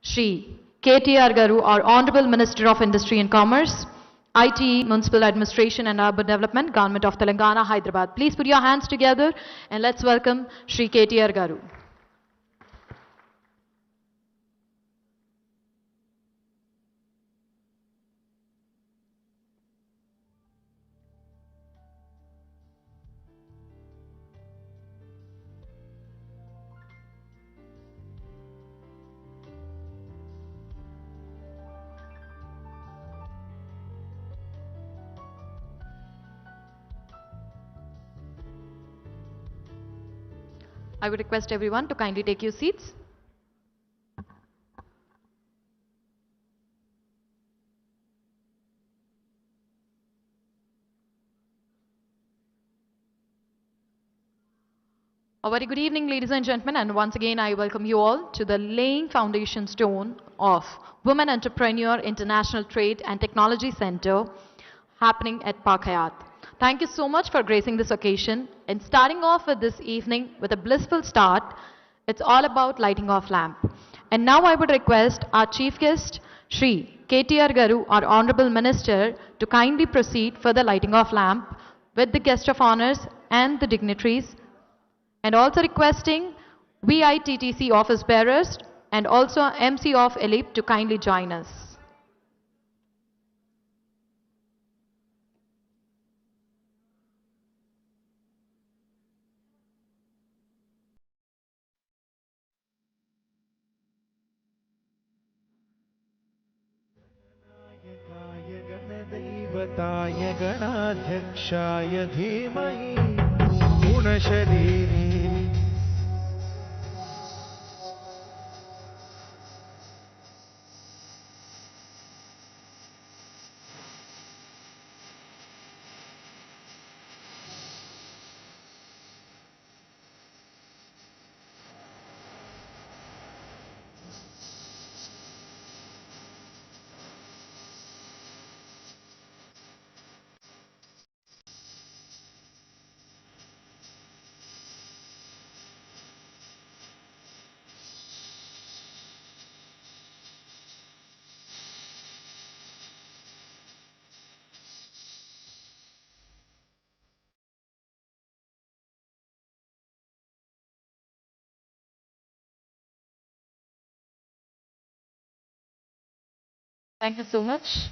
Shri KTR Garu, our Honorable Minister of Industry and Commerce, IT, Municipal Administration and Urban Development, Government of Telangana, Hyderabad. Please put your hands together and let's welcome Shri KTR Garu. I would request everyone to kindly take your seats. A very good evening, ladies and gentlemen, and once again I welcome you all to the laying foundation stone of Women Entrepreneur International Trade and Technology Center happening at Park Hyatt. Thank you so much for gracing this occasion and starting off with this evening with a blissful start. It's all about lighting off lamp. And now I would request our chief guest, Shri KTR Garu, our Honorable Minister, to kindly proceed for the lighting off lamp with the guest of honors and the dignitaries, and also requesting VITTC office bearers and also MC of Elite to kindly join us. देवताय गणाध्यक्षाय धीमहि गुणशरीरे Thank you so much.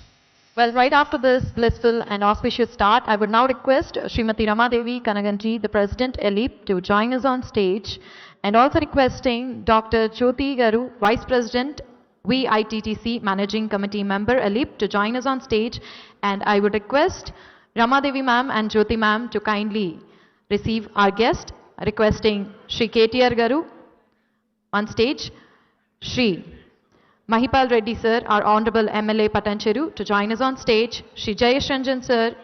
Well, right after this blissful and auspicious start, I would now request Srimati Ramadevi Kanaganji, the President ELIP, to join us on stage, and also requesting Dr. Jyoti Garu, Vice President VITTC Managing Committee Member ELIP, to join us on stage, and I would request Ramadevi ma'am and Jyoti ma'am to kindly receive our guest, requesting Shri KTR Garu on stage, Shri Mahipal Reddy sir, our Honorable MLA Patancheru, to join us on stage, Shri Jayesh Ranjan sir,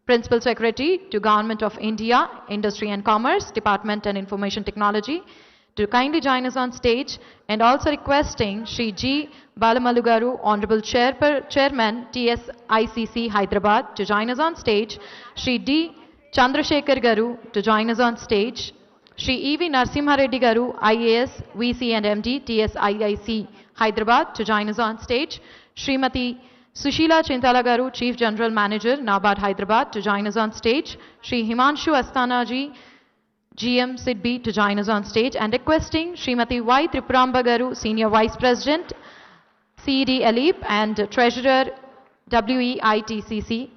Principal Secretary to Government of India, Industry and Commerce, Department and Information Technology, to kindly join us on stage, and also requesting Shri G. Balamalu Garu, Honorable Chairman TSICC Hyderabad, to join us on stage, Shri D. Chandrasekhar Garu to join us on stage, Shri E.V. Narsimha Reddy Garu, IAS, VC and MD, TSIIC Hyderabad, to join us on stage, Srimati Sushila Chintala Garu, Chief General Manager, NABARD Hyderabad, to join us on stage, Shri Himanshu Asthana Ji, GM SIDBI, to join us on stage, and requesting Srimati Y. Tripuramba Garu, Senior Vice President, CED ELIP and Treasurer WEITCC,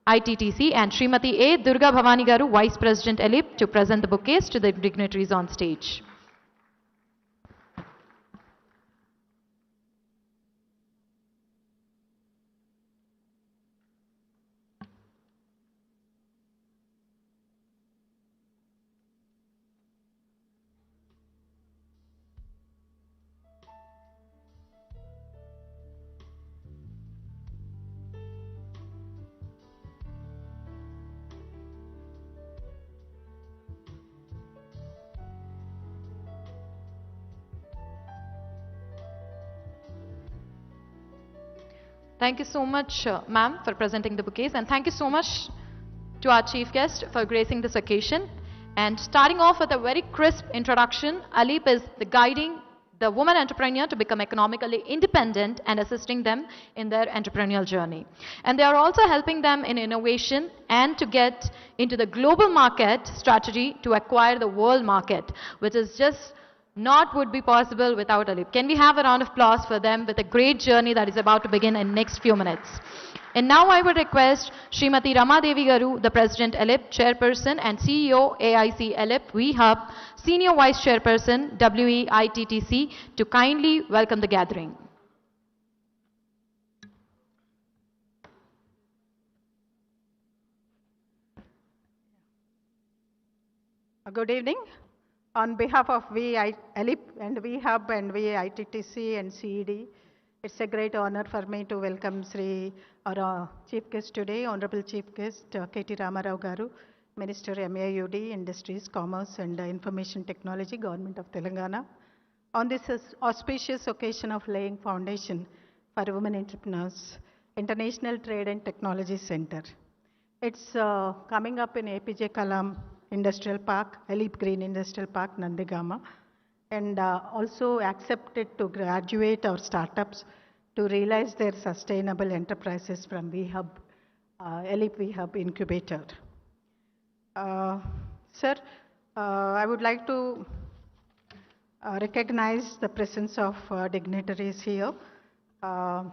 ITTC, and Srimati A. Durga Bhavani Garu, Vice President ELIP, to present the bouquets to the dignitaries on stage. Thank you so much, ma'am, for presenting the bouquets, and thank you so much to our chief guest for gracing this occasion. And starting off with a very crisp introduction, Alip is the guiding the woman entrepreneur to become economically independent and assisting them in their entrepreneurial journey. And they are also helping them in innovation and to get into the global market strategy to acquire the world market, which is just not would be possible without Alip. Can we have a round of applause for them with a great journey that is about to begin in next few minutes? And now I would request Srimati Ramadevi Garu, the President Alip, Chairperson and CEO AIC Alip VHub, Senior Vice Chairperson WEITTC, to kindly welcome the gathering. Good evening. On behalf of Alip and VHub and VITTC and CED, it's a great honor for me to welcome our Chief Guest today, Honorable Chief Guest KT Ramarao Garu, Minister MAUD, Industries, Commerce and Information Technology, Government of Telangana, on this auspicious occasion of laying foundation for women entrepreneurs, International Trade and Technology Center. It's coming up in APJ Kalam Industrial Park, Alip Green Industrial Park, Nandigama, and also accepted to graduate our startups to realize their sustainable enterprises from VHub, Alip VHub Incubator. Sir, I would like to recognize the presence of dignitaries here. Our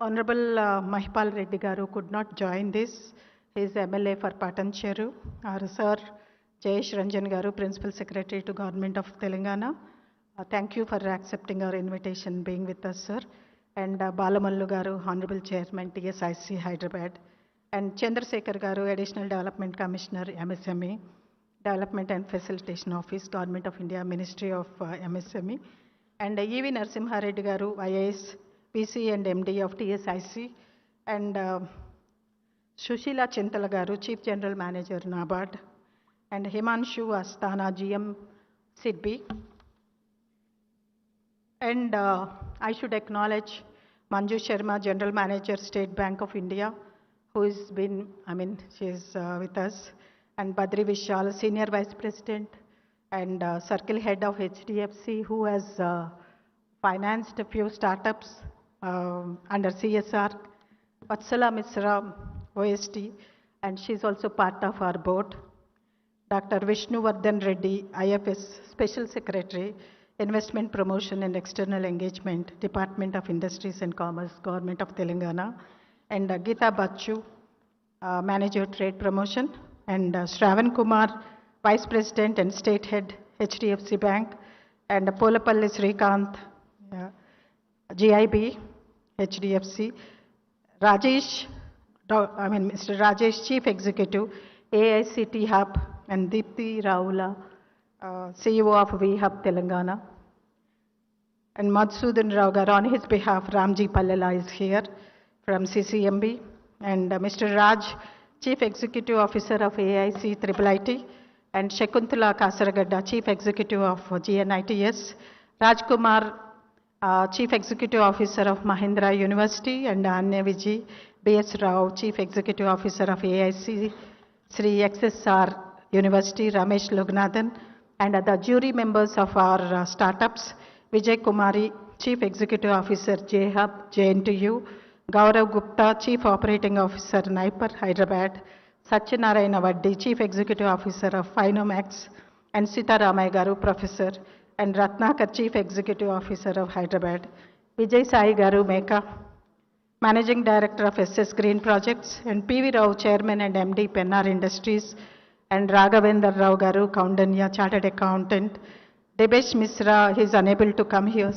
Honorable Mahipal Reddy Garu could not join this. He is MLA for Patancheru. Our Sir Jayesh Ranjan Garu, Principal Secretary to Government of Telangana. Thank you for accepting our invitation, being with us, sir. And Balamallu Garu, Honorable Chairman, TSIC Hyderabad. And Chandrasekhar Garu, Additional Development Commissioner, MSME, Development and Facilitation Office, Government of India, Ministry of MSME. And E.V. Narasimha Reddy Garu, IAS, PC and MD of TSIC. And Sushila Chintala Garu, Chief General Manager, NABARD, and Himanshu Asthana, GM, SIDBI. And I should acknowledge Manju Sharma, General Manager, State Bank of India, who has been, she's with us, and Badri Vishal, Senior Vice President, and Circle Head of HDFC, who has financed a few startups under CSR, Vatsala Misra, OST, and she's also part of our board. Dr. Vishnuvardhan Reddy, IFS Special Secretary, Investment Promotion and External Engagement, Department of Industries and Commerce, Government of Telangana, and Geeta Bachu, Manager Trade Promotion, and Shravan Kumar, Vice President and State Head, HDFC Bank, and Polapalli Srikanth, GIB, HDFC, Rajesh, Mr. Rajesh, Chief Executive, AICT Hub, and Deepthi Raula, CEO of VHub Telangana. And Madhusudan Rao Garu, on his behalf, Ramji Pallala is here from CCMB. And Mr. Raj, Chief Executive Officer of AIC IIIT, and Shakuntala Kasaragadda, Chief Executive of GNITS, Rajkumar, Chief Executive Officer of Mahindra University, and Anya Viji, B.S. Rao, Chief Executive Officer of AIC Sri XSR University, Ramesh Lognathan, and the jury members of our startups, Vijay Kumari, Chief Executive Officer, JHub, JNTU, Gaurav Gupta, Chief Operating Officer, Naipur, Hyderabad, Satyanarayana Vaddi, Chief Executive Officer of Phinomax, and Sita Ramaya Garu, Professor, and Ratnakar, Chief Executive Officer of Hyderabad, Vijay Sai Garu Meka, Managing Director of SS Green Projects, and P.V. Rao, Chairman and MD, Pennar Industries, and Raghavendra Rao Garu, Kaundanya, Chartered Accountant, Debesh Misra, he is unable to come here,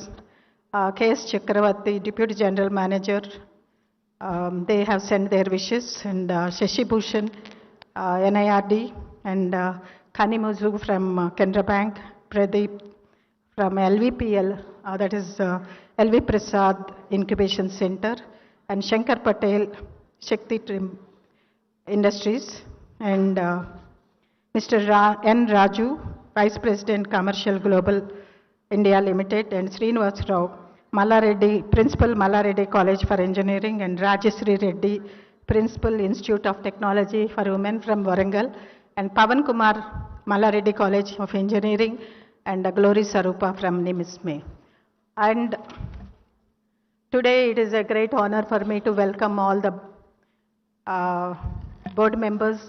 K.S. Chakravarti, Deputy General Manager, they have sent their wishes, and Shashi Bhushan, NIRD, and Khani Muzu from Canara Bank, Pradeep from LVPL, that is LV Prasad Incubation Center, and Shankar Patel, Shakti Industries, and Mr. N. Raju, Vice President Commercial Global India Limited, and Srinivas Rao, Mallareddy, Principal Mallareddy College for Engineering, and Rajeshri Reddy, Principal Institute of Technology for Women from Warangal, and Pavan Kumar, Mallareddy College of Engineering, and Glory Sarupa from NIMSME. And today it is a great honor for me to welcome all the board members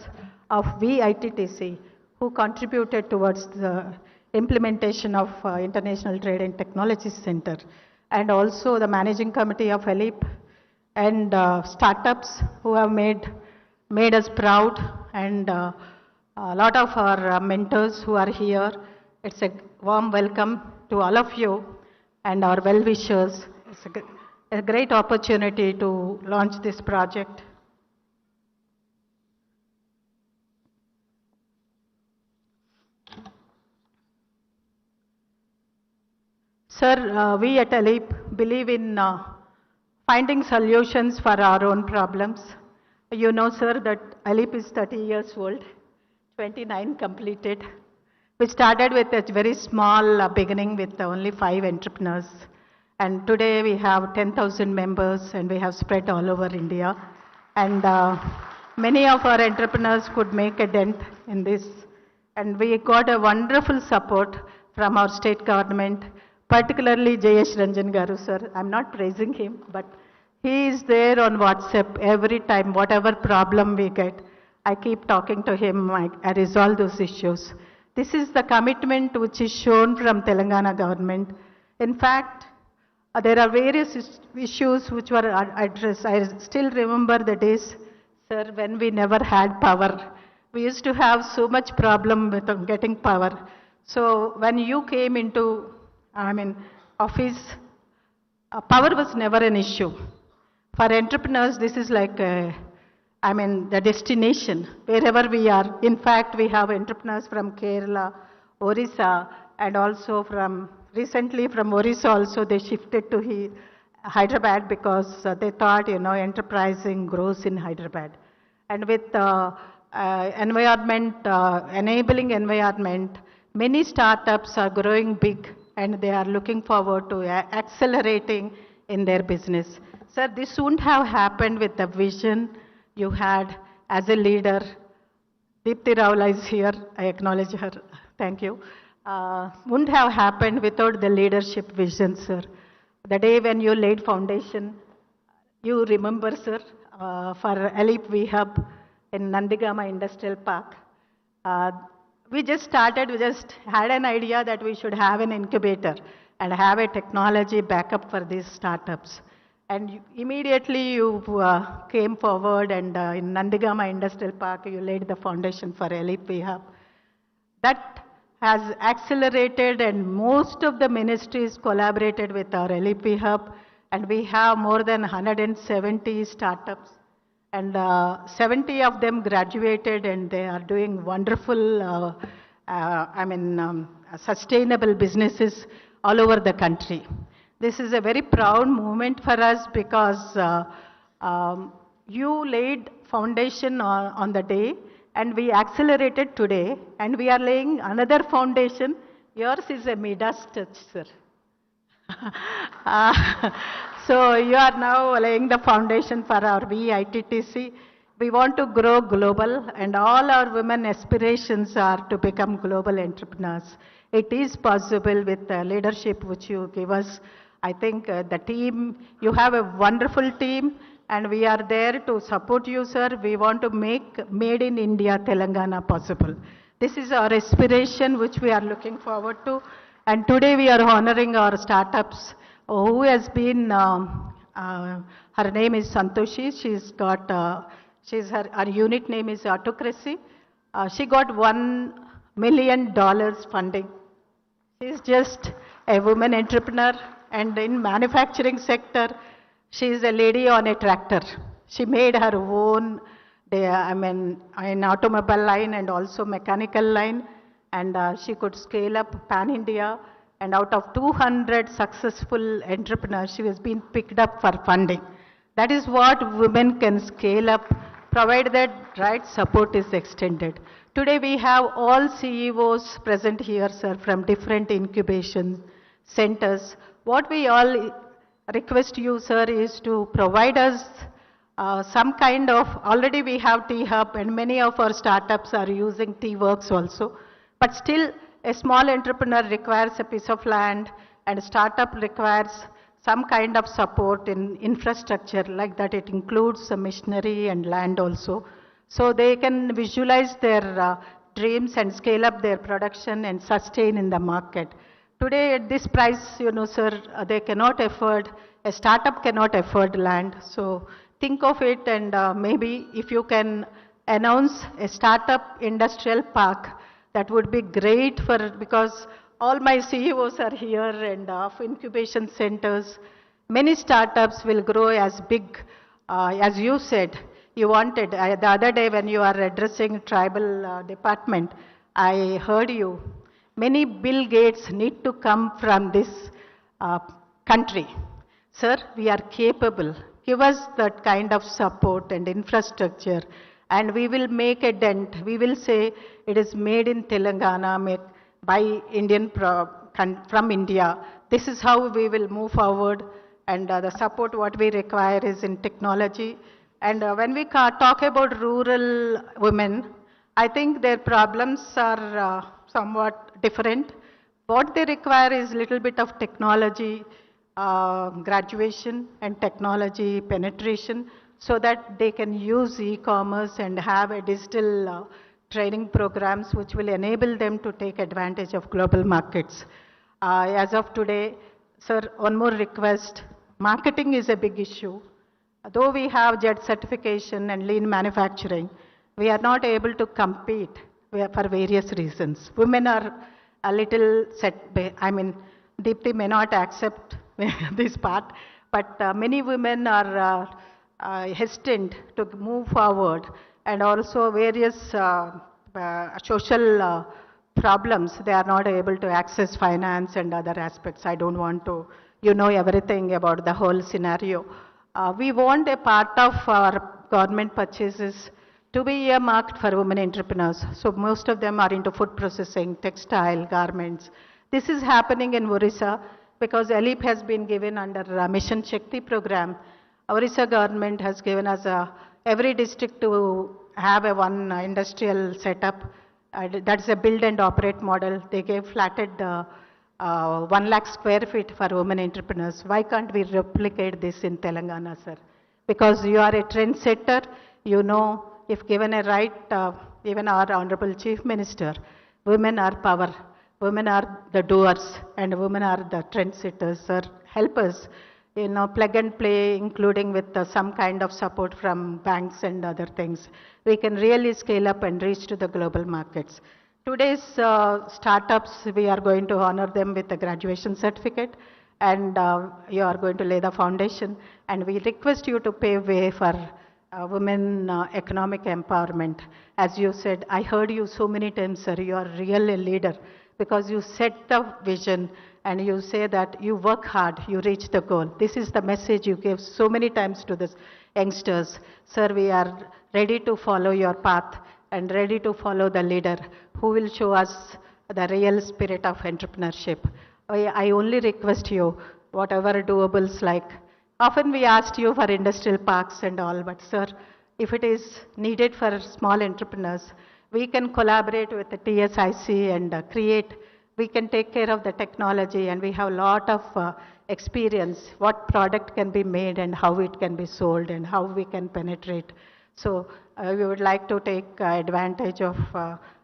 of VITTC who contributed towards the implementation of International Trade and Technology Center, and also the managing committee of ELIP and startups who have made us proud, and a lot of our mentors who are here. It's a warm welcome to all of you and our well-wishers. It's a great opportunity to launch this project. Sir, we at ELIP believe in finding solutions for our own problems. You know, sir, that ELIP is 30 years old, 29 completed. We started with a very small beginning with only 5 entrepreneurs. And today we have 10,000 members and we have spread all over India. And many of our entrepreneurs could make a dent in this. And we got a wonderful support from our state government, particularly Jayesh Ranjan Garu, sir. I'm not praising him, but he is there on WhatsApp every time, whatever problem we get. I keep talking to him, I resolve those issues. This is the commitment which is shown from Telangana government. In fact, there are various issues which were addressed. I still remember the days, sir, when we never had power. We used to have so much problem with getting power. So when you came into office, power was never an issue. For entrepreneurs, this is like, the destination, wherever we are. In fact, we have entrepreneurs from Kerala, Orissa, and also recently from Orissa also, they shifted to Hyderabad because they thought, enterprising grows in Hyderabad. And with enabling environment, many startups are growing big and they are looking forward to accelerating in their business. Sir, this wouldn't have happened with the vision you had as a leader. Deepti Raula is here, I acknowledge her, thank you. Wouldn't have happened without the leadership vision, sir. The day when you laid foundation, you remember, sir, for ELIP we hub in Nandigama Industrial Park. We just had an idea that we should have an incubator and have a technology backup for these startups. And immediately you came forward and in Nandigama Industrial Park, you laid the foundation for ELIP hub. That has accelerated and most of the ministries collaborated with our ELIP hub, and we have more than 170 startups. And 70 of them graduated and they are doing wonderful, sustainable businesses all over the country. This is a very proud moment for us because you laid foundation on the day and we accelerated today and we are laying another foundation. Yours is a Midas touch, sir. So you are now laying the foundation for our VITTC. We want to grow global and all our women aspirations are to become global entrepreneurs. It is possible with the leadership which you give us. I think the team, you have a wonderful team and we are there to support you, sir. We want to make Made in India, Telangana possible. This is our aspiration which we are looking forward to. And today we are honoring our startups who has been, her name is Santoshi. She's got, her unit name is Autocracy. She got $1 million funding. She's just a woman entrepreneur and in manufacturing sector, she is a lady on a tractor. She made her own, an automobile line and also mechanical line, and she could scale up pan-India. And out of 200 successful entrepreneurs, she has been picked up for funding. That is what women can scale up, provided that right support is extended. Today we have all CEOs present here, sir, from different incubation centers. What we all request you, sir, is to provide us some kind of, already we have T-Hub and many of our startups are using T-Works also. But still, a small entrepreneur requires a piece of land, and a startup requires some kind of support in infrastructure, like that it includes the machinery and land also. So they can visualize their dreams and scale up their production and sustain in the market. Today at this price, sir, they cannot afford, a startup cannot afford land. So think of it, and maybe if you can announce a startup industrial park, that would be great because all my CEOs are here and of incubation centers. Many startups will grow as big, as you said, you wanted. The other day when you are addressing tribal department, I heard you. Many Bill Gates need to come from this uh, country. Sir, we are capable. Give us that kind of support and infrastructure, and we will make a dent. We will say it is made in Telangana, made by from India. This is how we will move forward, and the support what we require is in technology. And when we talk about rural women, I think their problems are somewhat different. What they require is little bit of technology, graduation and technology penetration, so that they can use e-commerce and have a digital training programs which will enable them to take advantage of global markets. As of today, sir, one more request. Marketing is a big issue. Though we have JET certification and lean manufacturing, we are not able to compete for various reasons. Women are a little Deepti may not accept this part, but many women are hesitant to move forward, and also various social problems. They are not able to access finance and other aspects. I don't want to, everything about the whole scenario. We want a part of our government purchases to be earmarked for women entrepreneurs. So most of them are into food processing, textile, garments. This is happening in Orissa because ELIP has been given under Mission Shakti program. Orissa government has given us every district to have a one industrial setup. That's a build and operate model. They gave flatted 1 lakh square feet for women entrepreneurs. Why can't we replicate this in Telangana, sir? Because you are a trendsetter, if given a right, even our Honorable Chief Minister, women are power, women are the doers, and women are the trendsetters, sir. Help us, plug and play, including with some kind of support from banks and other things. We can really scale up and reach to the global markets. Today's startups, we are going to honor them with a graduation certificate, and you are going to lay the foundation. And we request you to pave way for women economic empowerment. As you said, I heard you so many times, sir, you are really a leader because you set the vision and you say that you work hard, you reach the goal. This is the message you gave so many times to the youngsters. Sir, we are ready to follow your path and ready to follow the leader who will show us the real spirit of entrepreneurship. I only request you, whatever doables like, often we asked you for industrial parks and all, but sir, if it is needed for small entrepreneurs, we can collaborate with the TSIC and we can take care of the technology, and we have a lot of experience, what product can be made and how it can be sold and how we can penetrate. So we would like to take advantage of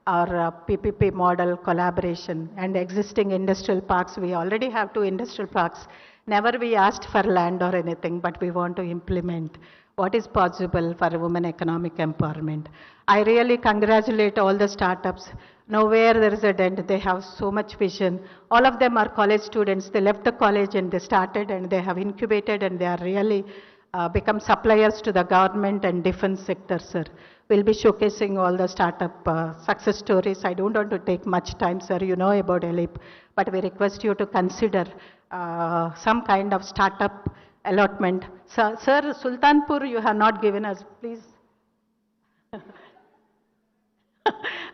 our PPP model collaboration and existing industrial parks. We already have 2 industrial parks. Never we asked for land or anything, but we want to implement what is possible for women economic empowerment. I really congratulate all the startups. Nowhere there is a dent. They have so much vision. All of them are college students. They left the college and they started and they have incubated and they are really become suppliers to the government and defense sector, sir. We'll be showcasing all the startup success stories. I don't want to take much time, sir. You know about ELIP, but we request you to consider some kind of startup allotment. Sir, Sultanpur, you have not given us, please.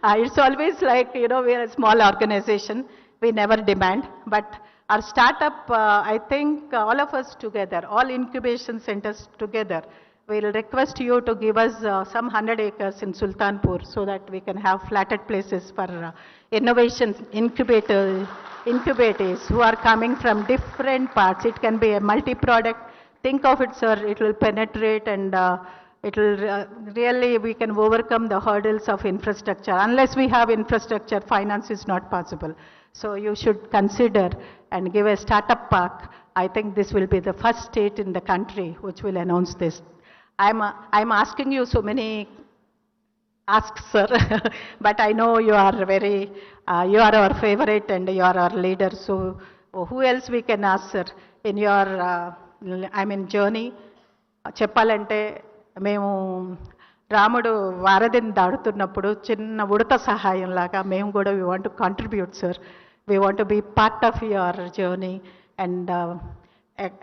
It's always like, we are a small organization. We never demand, but our startup, I think all of us together, all incubation centers together, we'll request you to give us some 100 acres in Sultanpur so that we can have flatted places for innovation incubators who are coming from different parts. It can be a multi-product. Think of it, sir, it will penetrate and it will really, we can overcome the hurdles of infrastructure. Unless we have infrastructure, finance is not possible. So you should consider and give a startup park. I think this will be the first state in the country which will announce this. I'm asking you so many asks, sir, but I know you are very, you are our favorite and you are our leader. So who else we can ask, sir, in your, journey? చెప్పాలంటే మేము రాముడు వారధిని దాడుతున్నప్పుడు చిన్న ఉడత సహాయంలాగా మేము కూడా we want to contribute, sir. We want to be part of your journey and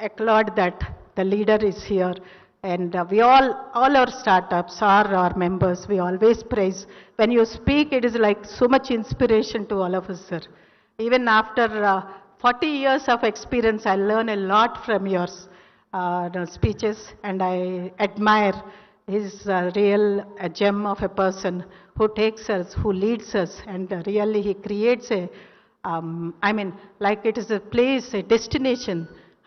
applaud that the leader is here. And we all our startups are our members. We always praise. When you speak, it is like so much inspiration to all of us, sir. Even after 40 years of experience, I learn a lot from your speeches, and I admire his real a gem of a person who takes us, who leads us, and really he creates a, like it is a place, a destination.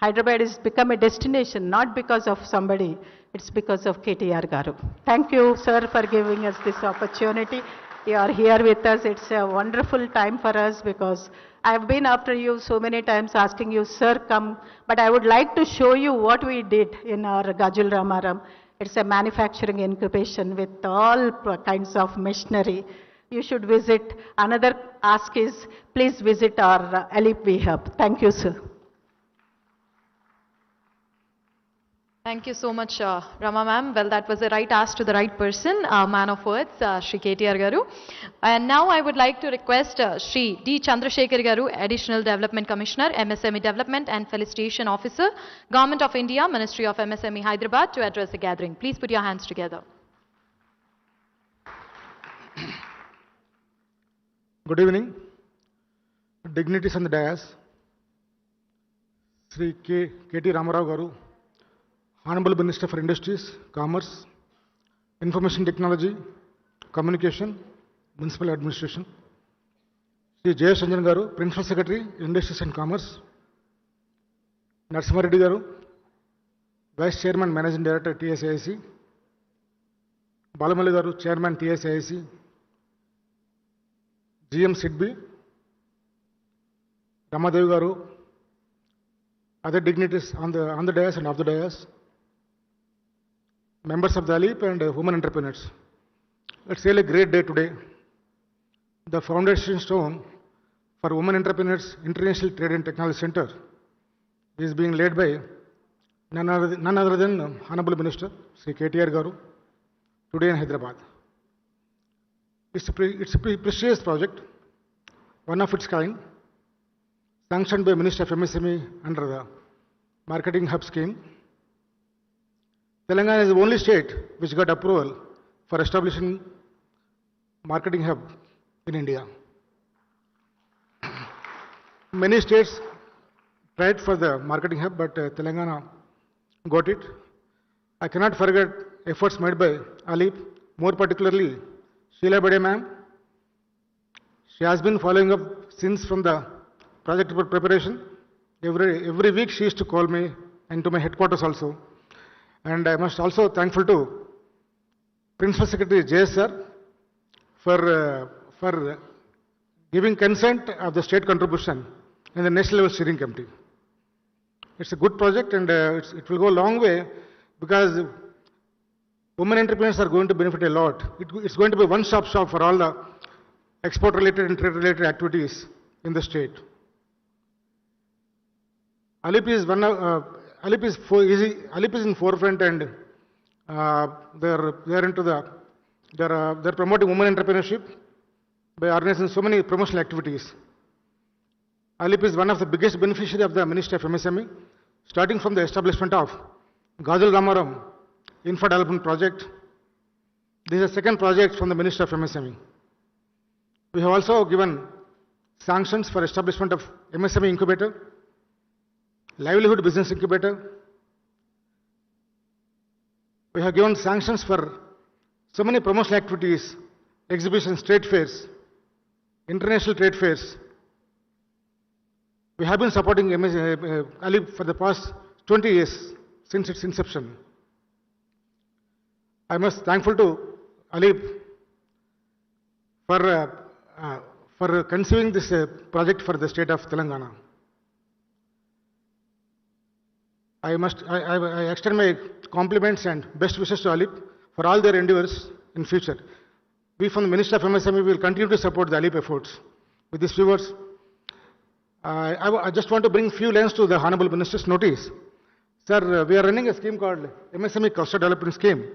Hyderabad has become a destination, not because of somebody, it's because of KTR Garu. Thank you, sir, for giving us this opportunity. You are here with us. It's a wonderful time for us because I've been after you so many times asking you, sir, come. But I would like to show you what we did in our Gajul Ramaram. It's a manufacturing incubation with all kinds of machinery. You should visit. Another ask is, please visit our Elip Hub. Thank you, sir. Thank you so much, Rama ma'am. Well, that was the right ask to the right person, man of words, Shri KTR Garu. And now I would like to request Shri D. Chandrasekhar Garu, Additional Development Commissioner, MSME Development and Felicitation Officer, Government of India, Ministry of MSME Hyderabad, to address the gathering. Please put your hands together. Good evening. Dignitaries on the dais, Sri K.T. Ramarao Garu, Honorable Minister for Industries, Commerce, Information Technology, Communication, Municipal Administration, Sri J.S. Ranjan Garu, Principal Secretary, Industries and Commerce, Narasimha Reddy Garu, Vice Chairman, Managing Director, TSIC, Balamalli Garu, Chairman, TSIC, GM Sidbi, Ramadevi Garu, other dignitaries on the dais and off the dais, members of the ALIP and women entrepreneurs. It's really a great day today. The foundation stone for Women Entrepreneurs International Trade and Technology Center is being laid by none other than Honorable Minister Sri KTR Garu today in Hyderabad. It's a precious project, one of its kind, sanctioned by Minister of MSME under the Marketing Hub scheme. Telangana is the only state which got approval for establishing Marketing Hub in India. Many states tried for the Marketing Hub, but Telangana got it. I cannot forget efforts made by ALIP, more particularly Sheila Bade ma'am. She has been following up since from the project preparation. Every week she used to call me and to my headquarters also. And I must also thankful to Principal Secretary J.S. sir for giving consent of the state contribution in the national level steering committee. It's a good project and it will go a long way because women entrepreneurs are going to benefit a lot. It's going to be a one-stop shop for all the export-related and trade-related activities in the state. ALIP is in forefront and they're promoting women entrepreneurship by organizing so many promotional activities. ALIP is one of the biggest beneficiaries of the Ministry of MSME, starting from the establishment of Gajal Ramaram Infra Development Project. This is the second project from the Ministry of MSME. We have also given sanctions for establishment of MSME Incubator, Livelihood Business Incubator, We have given sanctions for so many promotional activities, exhibitions, trade fairs, international trade fairs. We have been supporting Alip for the past 20 years since its inception. I must thankful to Alip for conceiving this project for the state of Telangana. I extend my compliments and best wishes to Alip for all their endeavors in future. We from the Ministry of MSME will continue to support the Alip efforts. With these viewers, I just want to bring few lines to the Honorable Minister's notice. Sir, we are running a scheme called MSME Cluster Development Scheme.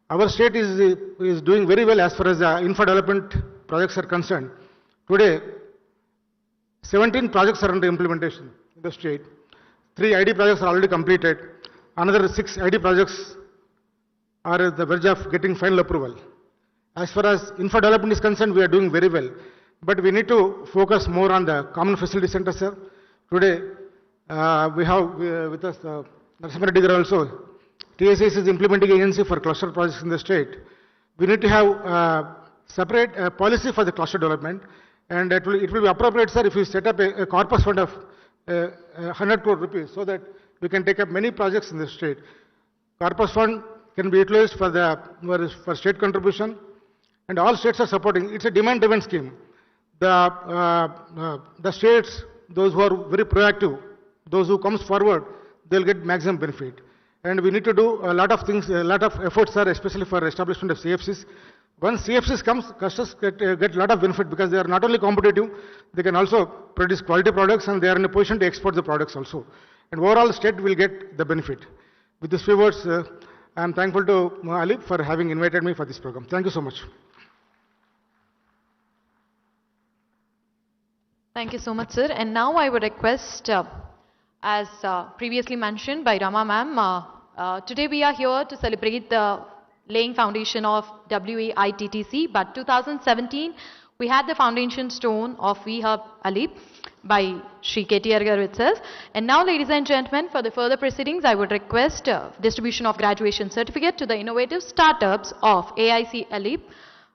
Our state is doing very well as far as the infra development projects are concerned. Today, 17 projects are under implementation in the state. 3 ID projects are already completed. Another 6 ID projects are at the verge of getting final approval. As far as infra development is concerned, we are doing very well. But we need to focus more on the common facility center, sir. Today, we have with us Narasimha Reddy also. TSS is implementing agency for cluster projects in the state. We need to have separate policy for the cluster development, and it will be appropriate, sir, if we set up a corpus fund of 100 crore rupees so that we can take up many projects in the state. Corpus fund can be utilized for state contribution, and all states are supporting. It's a demand-driven scheme. The states, those who are very proactive, those who comes forward, they'll get maximum benefit. And we need to do a lot of things, a lot of efforts, sir, especially for establishment of CFCs. Once CFCs comes, clusters get a lot of benefit because they are not only competitive, they can also produce quality products and they are in a position to export the products also. And overall, the state will get the benefit. With these few words, I am thankful to Alip for having invited me for this program. Thank you so much. Thank you so much, sir. And now I would request, as previously mentioned by Rama ma'am, today we are here to celebrate the laying foundation of WAITTC, but 2017 we had the foundation stone of VHub Alip by Shri KTR itself. And now, ladies and gentlemen, for the further proceedings, I would request distribution of graduation certificate to the innovative startups of AIC Alip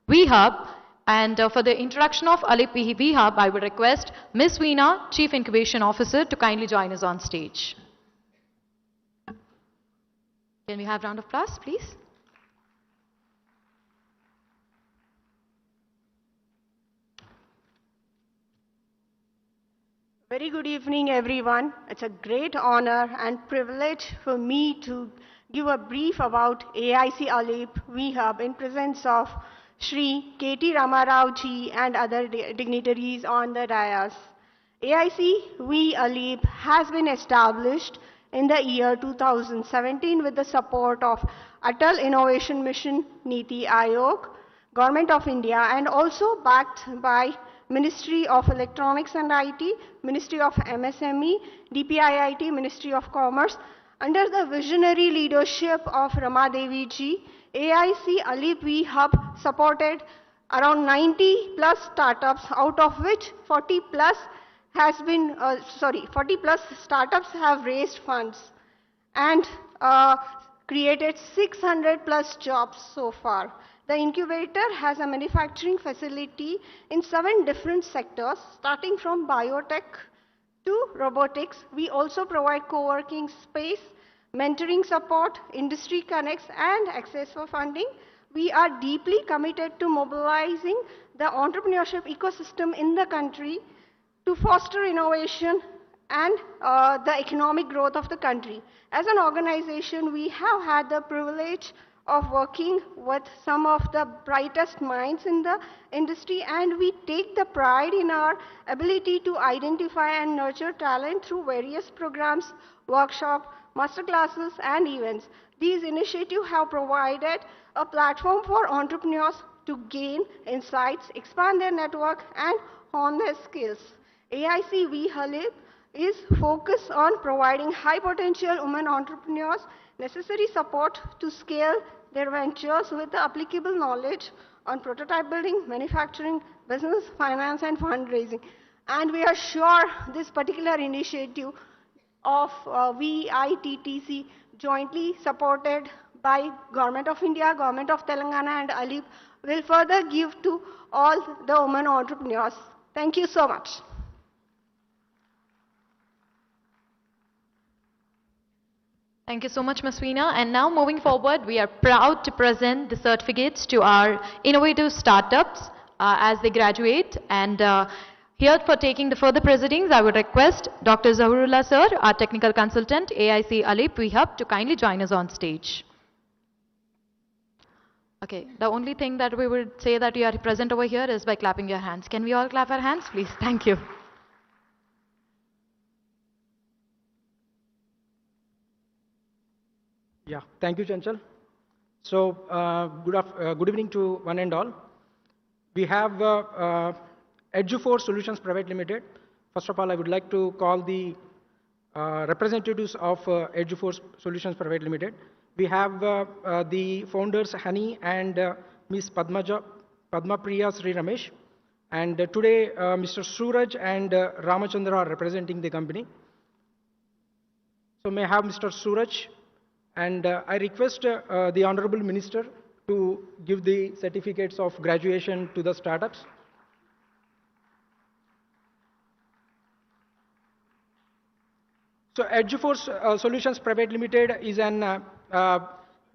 VHub. And for the introduction of Alip VHub, I would request Ms. Veena, Chief Incubation Officer, to kindly join us on stage. Can we have a round of applause, please? Very good evening, everyone. It's a great honor and privilege for me to give a brief about AIC Alip VHub in presence of Shri KT Ramarao ji and other dignitaries on the dais. AIC V Alip has been established in the year 2017 with the support of Atal Innovation Mission, Niti Aayog, Government of India, and also backed by Ministry of Electronics and IT, Ministry of MSME, DPIIT, Ministry of Commerce. Under the visionary leadership of Rama Devi ji, AIC Alip VHub supported around 90 plus startups, out of which 40 plus startups have raised funds and created 600 plus jobs so far. The incubator has a manufacturing facility in 7 different sectors, starting from biotech to robotics. We also provide co-working space, mentoring support, industry connects, and access for funding. We are deeply committed to mobilizing the entrepreneurship ecosystem in the country to foster innovation and the economic growth of the country. As an organization, we have had the privilege of working with some of the brightest minds in the industry, and we take the pride in our ability to identify and nurture talent through various programs, workshops, masterclasses, and events. These initiatives have provided a platform for entrepreneurs to gain insights, expand their network, and hone their skills. AIC V Alip is focused on providing high potential women entrepreneurs necessary support to scale their ventures with the applicable knowledge on prototype building, manufacturing, business, finance, and fundraising. And we are sure this particular initiative of VITTC, jointly supported by Government of India, Government of Telangana and ALIP will further give to all the women entrepreneurs. Thank you so much. Thank you so much, Ms. Veena. And now moving forward, we are proud to present the certificates to our innovative startups as they graduate. And here for taking the further proceedings, I would request Dr. Zahurullah sir, our technical consultant, AIC ALIP VHub, to kindly join us on stage. Okay, the only thing that we would say that you are present over here is by clapping your hands. Can we all clap our hands, please? Thank you. Yeah, thank you, Chanchal. So, good evening to one and all. We have Eduforce Solutions Private Limited. First of all, I would like to call the representatives of Eduforce Solutions Private Limited. We have the founders Hani and Ms. Padma Priya Sri Ramesh. And today, Mr. Suraj and Ramachandra are representing the company. So, may I have Mr. Suraj? And I request the Honorable Minister to give the certificates of graduation to the startups. So Eduforce Solutions Private Limited is an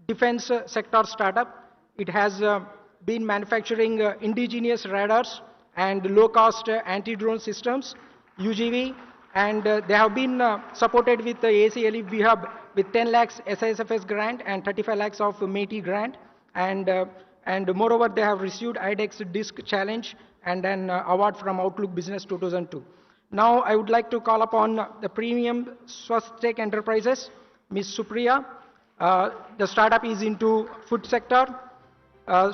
defense sector startup. It has been manufacturing indigenous radars and low-cost anti-drone systems, UGV, and they have been supported with the ACLE VHub with 10 lakhs SISFS grant and 35 lakhs of METI grant. And moreover, they have received IDEX Disc Challenge and an award from Outlook Business 2002. Now, I would like to call upon the premium Swastek Enterprises, Ms. Supriya. The startup is into food sector.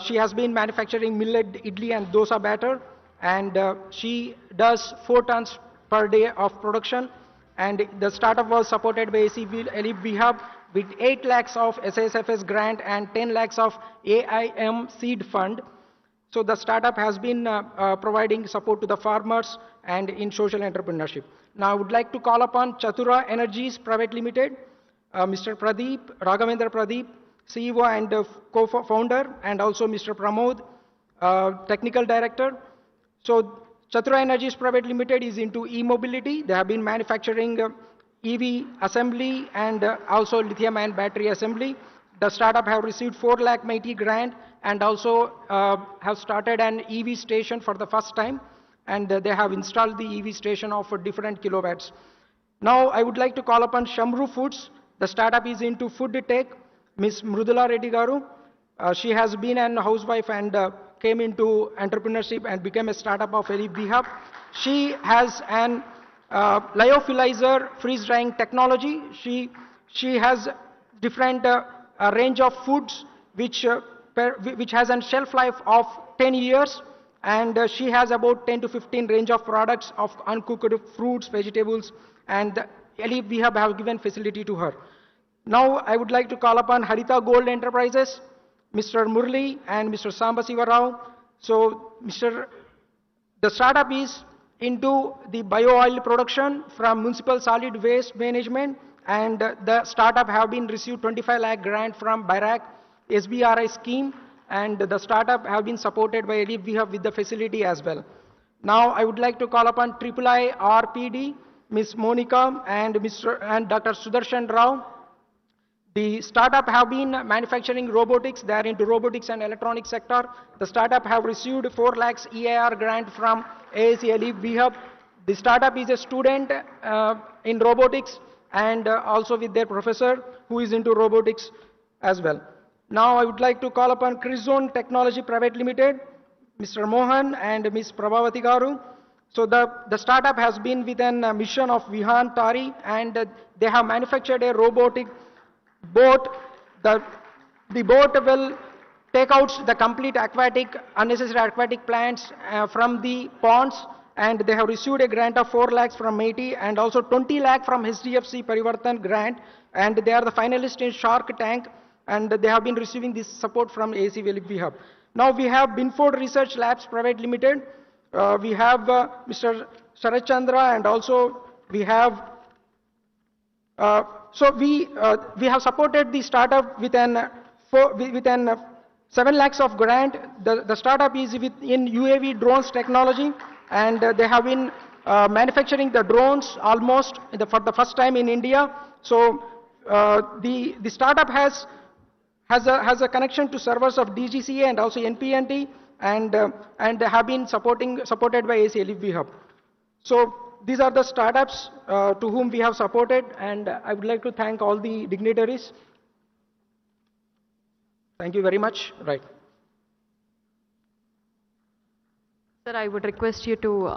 She has been manufacturing millet, idli and dosa batter, and she does 4 tons per day of production. And the startup was supported by ACLE VHub with 8 lakhs of SISFS grant and 10 lakhs of AIM seed fund. So the startup has been providing support to the farmers and in social entrepreneurship. Now I would like to call upon Chatura Energies Private Limited, Mr. Pradeep, Raghavendra Pradeep, CEO and co-founder, and also Mr. Pramod, technical director. So Chatura Energies Private Limited is into e-mobility. They have been manufacturing EV assembly and also lithium-ion battery assembly. The startup have received 4 lakh METI grant and also have started an EV station for the first time, and they have installed the EV station of different kilowatts. Now I would like to call upon Shamru Foods. The startup is into food tech. Ms. Mrudula Reddy Garu. She has been a housewife and came into entrepreneurship and became a startup of ALIP VHub. She has an lyophilizer freeze drying technology. She has different range of foods which has a shelf life of 10 years, and she has about 10 to 15 range of products of uncooked fruits, vegetables, and ALIP VHub have given facility to her. Now I would like to call upon Harita Gold Enterprises, Mr. Murli and Mr. Sambasiva Rao. So the startup is into the bio-oil production from municipal solid waste management, and the startup have been received 25 lakh grant from BIRAC SBRI scheme, and the startup have been supported by ALIP VHub with the facility as well. Now I would like to call upon III RPD, Ms. Monica and Dr. Sudarshan Rao. The startup have been manufacturing robotics. They are into robotics and electronics sector. The startup have received 4 lakhs EIR grant from AIC VHub. The startup is a student in robotics and also with their professor who is into robotics as well. Now I would like to call upon Chryzone Technology Private Limited, Mr. Mohan and Ms. Prabhavati Garu. So the startup has been within a mission of Vihan Tari, and they have manufactured a robotic boat. The boat will take out the complete unnecessary aquatic plants from the ponds, and they have received a grant of 4 lakhs from METI and also 20 lakh from HDFC Parivartan grant, and they are the finalists in Shark Tank, and they have been receiving this support from ACLE VHub. Now we have Binford Research Labs Private Limited. We have Mr. Sharat Chandra, and also we have we have supported the startup with an with an 7 lakhs of grant. The startup is in UAV drones technology, and they have been manufacturing the drones almost for the first time in India. So the startup has a connection to servers of DGCA and also NPNT, and have been supported by ACLEP Hub. So these are the startups to whom we have supported, and I would like to thank all the dignitaries. Thank you very much. Right. Sir, I would request you to,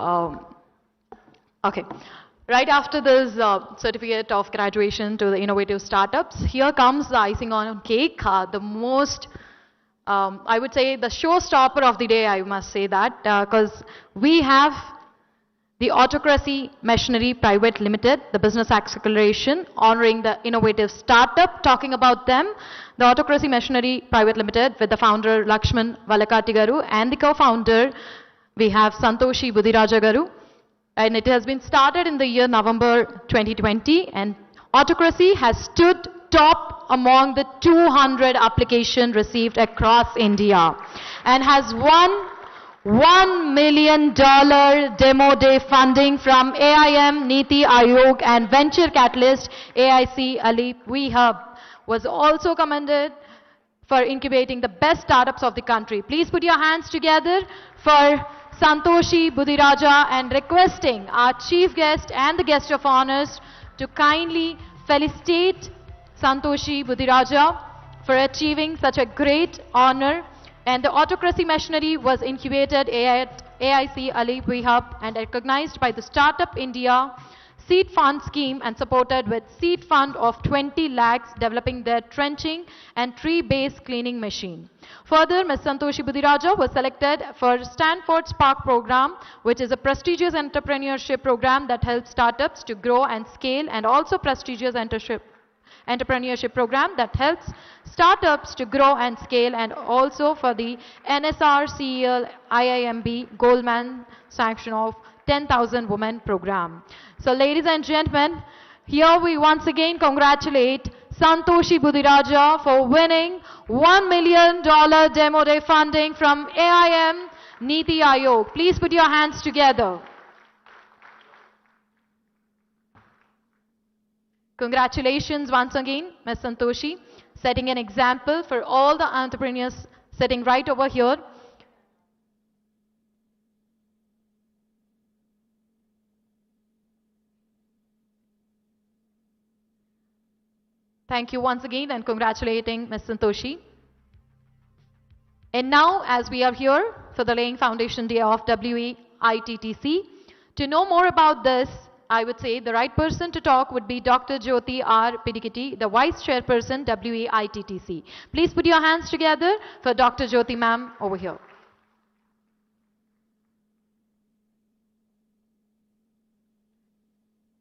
okay. Right after this certificate of graduation to the innovative startups, here comes the icing on cake, the most, I would say the showstopper of the day, I must say that, because we have the Autocracy Machinery Private Limited, the business acceleration, honoring the innovative startup, talking about them. The Autocracy Machinery Private Limited with the founder Lakshman Valakati Garu and the co-founder we have Santoshi Budiraja Garu. And it has been started in the year November 2020, and Autocracy has stood top among the 200 applications received across India and has won $1 million demo day funding from AIM, Niti Aayog and Venture Catalyst AIC Ali Hub. Was also commended for incubating the best startups of the country. Please put your hands together for Santoshi Budiraja and requesting our chief guest and the guest of honors to kindly felicitate Santoshi Budiraja for achieving such a great honor. And the Autocracy Machinery was incubated at AIC Ali Hub and recognized by the Startup India Seed Fund scheme and supported with seed fund of 20 lakhs developing their trenching and tree-based cleaning machine. Further, Ms. Santoshi Budiraja was selected for Stanford Spark program, which is a prestigious entrepreneurship program that helps startups to grow and scale, and also prestigious entrepreneurship program that helps startups to grow and scale, and also for the NSRCEL IIMB Goldman sanction of 10,000 women program. So ladies and gentlemen, here we once again congratulate Santoshi Budiraja for winning $1 million demo day funding from AIM Niti Aayog. Please put your hands together. Congratulations once again, Ms. Santoshi, setting an example for all the entrepreneurs sitting right over here. Thank you once again and congratulating Ms. Santoshi. And now, as we are here for the laying foundation day of WEITTC, to know more about this, I would say the right person to talk would be Dr. Jyoti R. Pidikiti, the Vice Chairperson, WEITTC. Please put your hands together for Dr. Jyoti ma'am over here.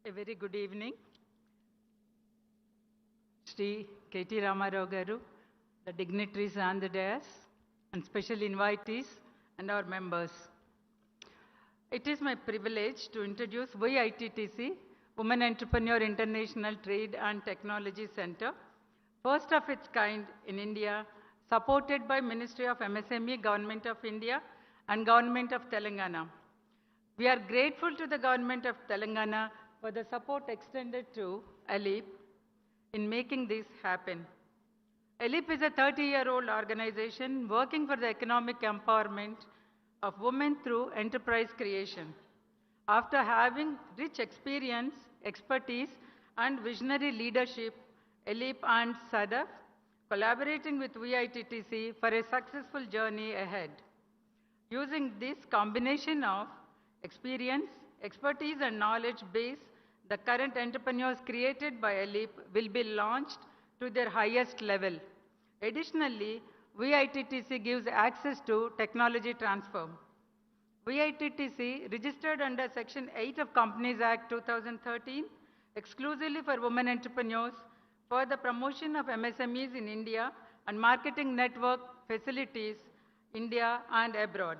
A very good evening. Shri KT Ramarao Garu, the dignitaries on the dais, and special invitees and our members. It is my privilege to introduce WEITTC, Women Entrepreneur International Trade and Technology Center, first of its kind in India, supported by Ministry of MSME, Government of India and Government of Telangana. We are grateful to the Government of Telangana for the support extended to ALEAP in making this happen. ALEAP is a 30-year-old organization working for the economic empowerment of women through enterprise creation. After having rich experience, expertise, and visionary leadership, ALEAP and SADF collaborating with WEITTC for a successful journey ahead. Using this combination of experience, expertise, and knowledge base, the current entrepreneurs created by ALEAP will be launched to their highest level. Additionally, WEITTC gives access to technology transfer. WEITTC registered under Section 8 of Companies Act 2013 exclusively for women entrepreneurs for the promotion of MSMEs in India and marketing network facilities India and abroad.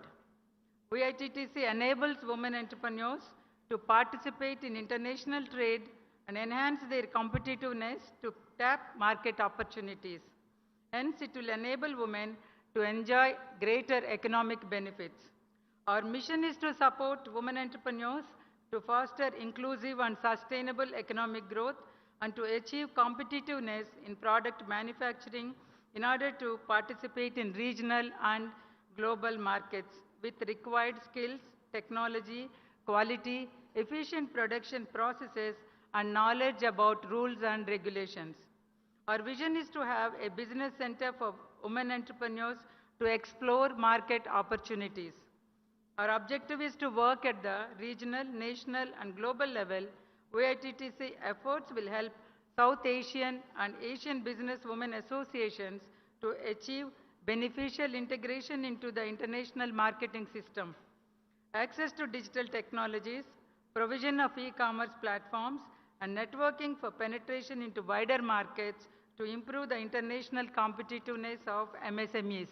WEITTC enables women entrepreneurs to participate in international trade and enhance their competitiveness to tap market opportunities. Hence, it will enable women to enjoy greater economic benefits. Our mission is to support women entrepreneurs to foster inclusive and sustainable economic growth and to achieve competitiveness in product manufacturing in order to participate in regional and global markets with required skills, technology, quality, efficient production processes, and knowledge about rules and regulations. Our vision is to have a business center for women entrepreneurs to explore market opportunities. Our objective is to work at the regional, national, and global level. VITTC efforts will help South Asian and Asian business women associations to achieve beneficial integration into the international marketing system. Access to digital technologies, provision of e-commerce platforms, and networking for penetration into wider markets to improve the international competitiveness of MSMEs.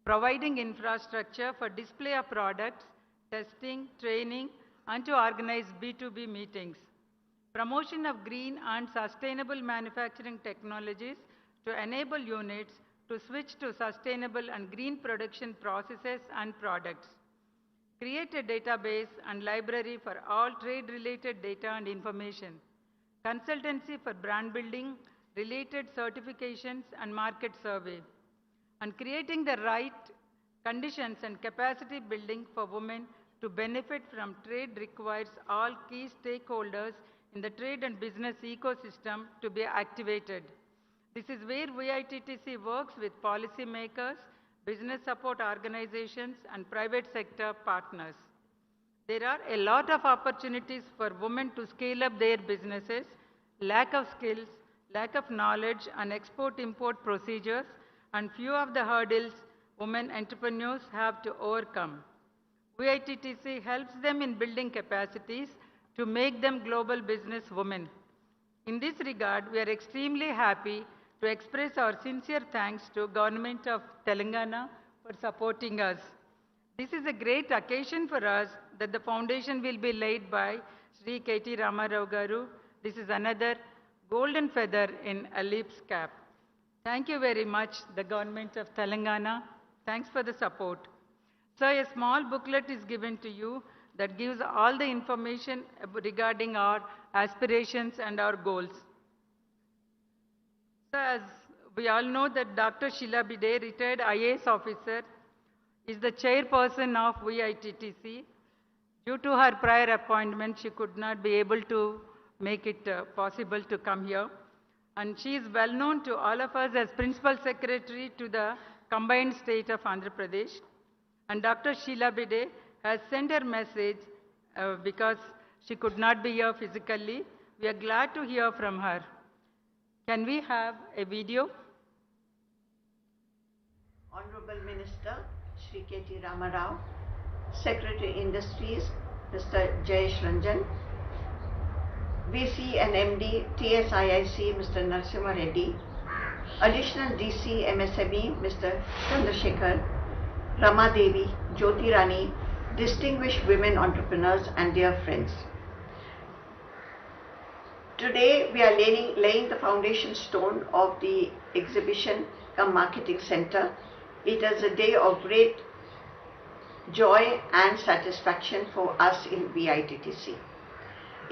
Providing infrastructure for display of products, testing, training, and to organize B2B meetings. Promotion of green and sustainable manufacturing technologies to enable units to switch to sustainable and green production processes and products. Create a database and library for all trade-related data and information. Consultancy for brand building, related certifications, and market survey. And creating the right conditions and capacity building for women to benefit from trade requires all key stakeholders in the trade and business ecosystem to be activated. This is where VITTC works with policymakers, business support organizations, and private sector partners. There are a lot of opportunities for women to scale up their businesses, lack of skills, lack of knowledge, and export-import procedures, and few of the hurdles women entrepreneurs have to overcome. VITTC helps them in building capacities to make them global business women. In this regard, we are extremely happy to express our sincere thanks to Government of Telangana for supporting us. This is a great occasion for us that the foundation will be laid by Sri KT Ramarao Garu. This is another golden feather in Alip's cap. Thank you very much, the Government of Telangana. Thanks for the support. So a small booklet is given to you that gives all the information regarding our aspirations and our goals. So as we all know that Dr. Sheila Bide, retired IAS officer, is the chairperson of VITTC. Due to her prior appointment, she could not be able to make it possible to come here. And she is well known to all of us as Principal Secretary to the combined state of Andhra Pradesh. And Dr. Sheila Bide has sent her message because she could not be here physically. We are glad to hear from her. Can we have a video? Honorable Minister, Shri KT Ramarao, Secretary Industries, Mr. Jayesh Ranjan, VC and MD, TSIIC, Mr. Narasimha Reddy, Additional DC MSME, Mr. Chandrasekhar, Rama Devi, Jyoti Rani, distinguished women entrepreneurs and dear friends. Today we are laying the foundation stone of the exhibition cum marketing center. It is a day of great joy and satisfaction for us in VITTC.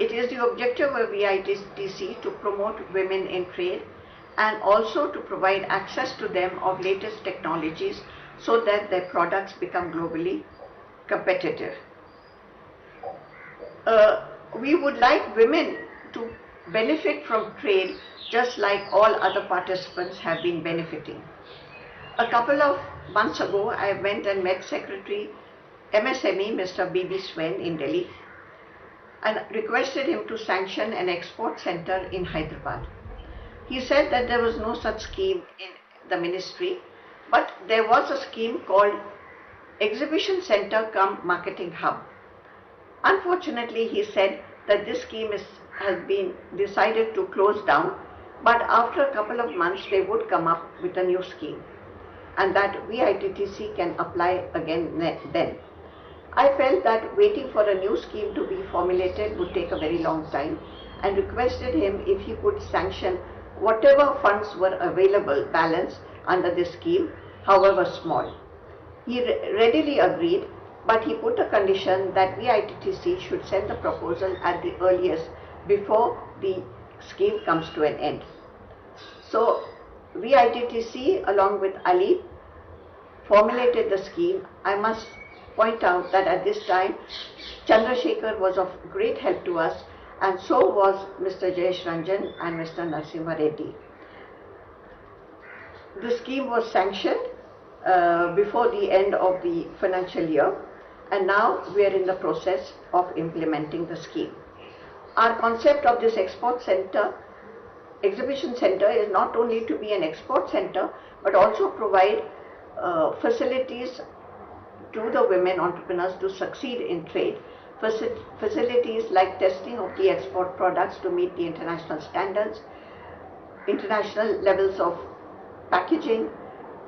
It is the objective of VITTC to promote women in trade and also to provide access to them of latest technologies so that their products become globally competitive. We would like women to benefit from trade just like all other participants have been benefiting. A couple of months ago, I went and met Secretary MSME, Mr. B.B. Swen in Delhi, and requested him to sanction an export center in Hyderabad. He said that there was no such scheme in the ministry, but there was a scheme called Exhibition Center cum Marketing Hub. Unfortunately, he said that this scheme has been decided to close down, but after a couple of months they would come up with a new scheme, and that VITTC can apply again then. I felt that waiting for a new scheme to be formulated would take a very long time and requested him if he could sanction whatever funds were available balance under this scheme, however small. He readily agreed, but he put a condition that VITTC should send the proposal at the earliest before the scheme comes to an end. So VITTC along with Ali formulated the scheme. I must point out that at this time Chandrasekhar was of great help to us, and so was Mr. Jayesh Ranjan and Mr. Narasimha Reddy. The scheme was sanctioned before the end of the financial year, and now we are in the process of implementing the scheme. Our concept of this exhibition center is not only to be an export center, but also provide facilities to the women entrepreneurs to succeed in trade. Facilities like testing of the export products to meet the international standards, international levels of packaging,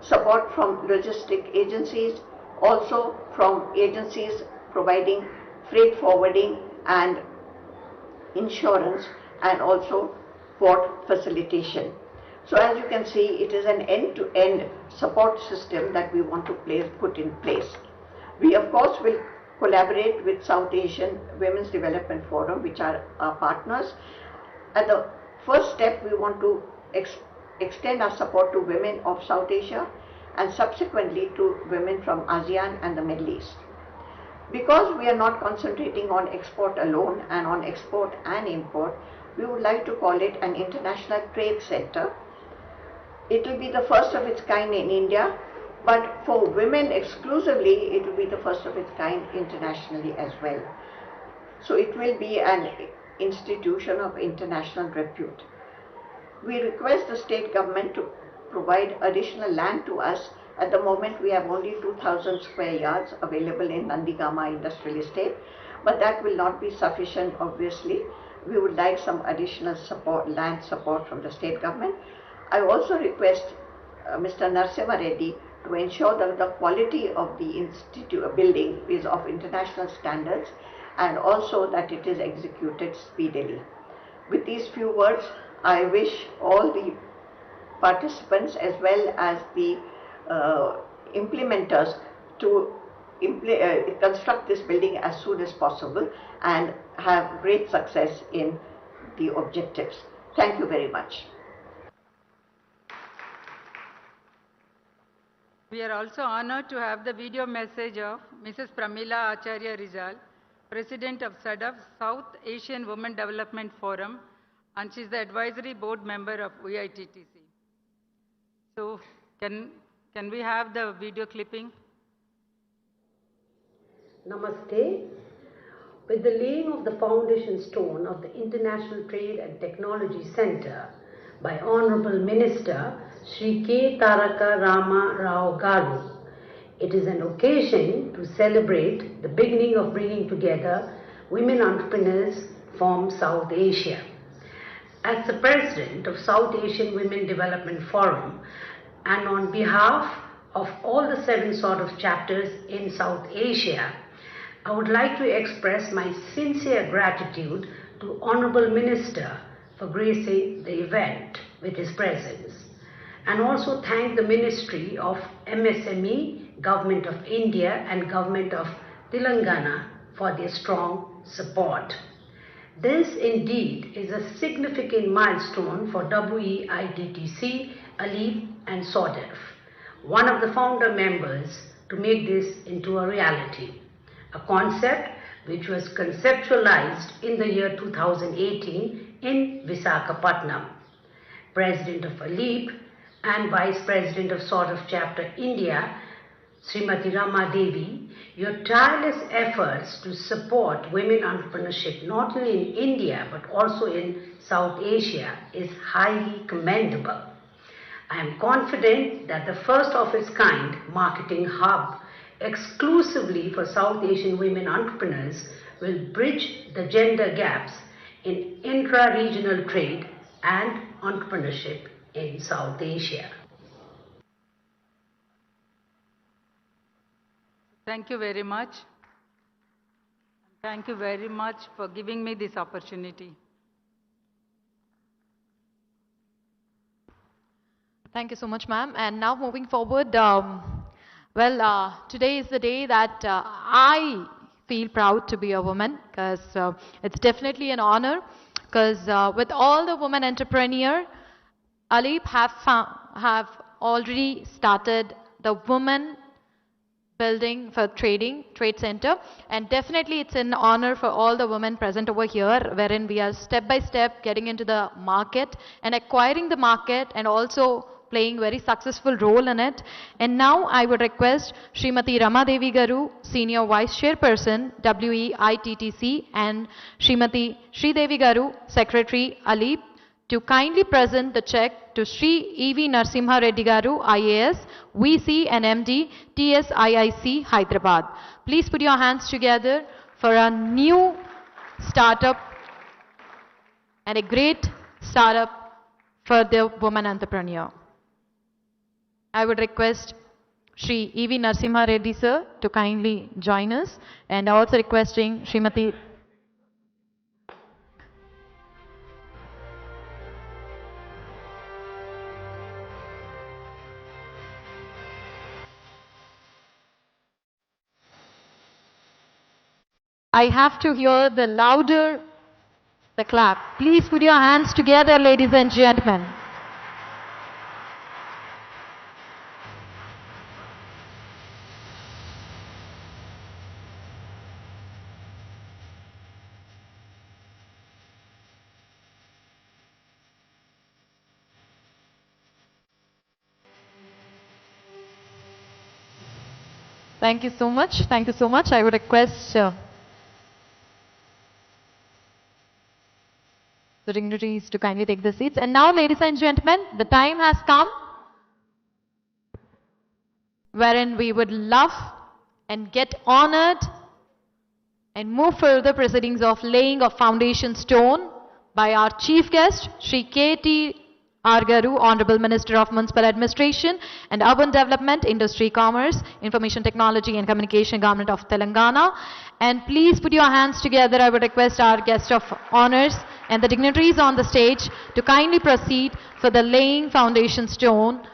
support from logistic agencies, also from agencies providing freight forwarding and insurance, and also port facilitation. So as you can see, it is an end-to-end support system that we want to put in place. We of course will collaborate with South Asian Women's Development Forum, which are our partners. At the first step, we want to extend our support to women of South Asia and subsequently to women from ASEAN and the Middle East. Because we are not concentrating on export alone and on export and import, we would like to call it an international trade center. It will be the first of its kind in India, but for women exclusively, it will be the first of its kind internationally as well. So it will be an institution of international repute. We request the state government to provide additional land to us. At the moment, we have only 2,000 square yards available in Nandigama Industrial Estate, but that will not be sufficient, obviously. We would like some additional support, land support from the state government. I also request Mr. Narasimha Reddy to ensure that the quality of the building is of international standards, and also that it is executed speedily. With these few words, I wish all the participants as well as the implementers to construct this building as soon as possible and have great success in the objectives. Thank you very much. We are also honored to have the video message of Mrs. Pramila Acharya Rizal, President of SADF, South Asian Women Development Forum, and she is the advisory board member of VITTC. So, can we have the video clipping? Namaste. With the laying of the foundation stone of the International Trade and Technology Center by Honorable Minister Shri K. Taraka Rama Rao Garu, it is an occasion to celebrate the beginning of bringing together women entrepreneurs from South Asia. As the President of South Asian Women Development Forum, and on behalf of all the 7 sort of chapters in South Asia, I would like to express my sincere gratitude to Honorable Minister for gracing the event with his presence, and also thank the Ministry of MSME, Government of India and Government of Telangana for their strong support. This indeed is a significant milestone for WEITTC, ALEEP and SODEF, one of the founder members, to make this into a reality. A concept which was conceptualized in the year 2018 in Visakhapatnam. President of ALEEP and Vice President of SODEF Chapter India, Srimati Rama Devi, your tireless efforts to support women entrepreneurship not only in India but also in South Asia is highly commendable. I am confident that the first of its kind marketing hub exclusively for South Asian women entrepreneurs will bridge the gender gaps in intra-regional trade and entrepreneurship in South Asia. Thank you very much. Thank you very much for giving me this opportunity. Thank you so much, ma'am. And now moving forward, today is the day that I feel proud to be a woman because it's definitely an honor because with all the women entrepreneur, Alip have already started the women building for trade center, and definitely it's an honor for all the women present over here, wherein we are step by step getting into the market and acquiring the market and also playing very successful role in it. And now I would request Srimati Ramadevi Garu, Senior Vice Chairperson, WEITTC, and Srimati Sridevi Garu, Secretary, Alip, to kindly present the check to Sri E.V. Narsimha Reddy Garu, IAS, VC and MD, TSIIC, Hyderabad. Please put your hands together for a new startup and a great startup for the woman entrepreneur. I would request Sri E.V. Narsimha Reddy sir to kindly join us, and also requesting Srimati I have to hear the louder the clap. Please put your hands together, ladies and gentlemen. Thank you so much. Thank you so much. I would request the dignitaries to kindly take the seats. And now, ladies and gentlemen, the time has come wherein we would love and get honored and move further proceedings of laying of foundation stone by our chief guest, Sri KTR Garu, Honorable Minister of Municipal Administration and Urban Development, Industry, Commerce, Information Technology and Communication, Government of Telangana. And please put your hands together. I would request our guest of honors and the dignitaries on the stage to kindly proceed for the laying foundation stone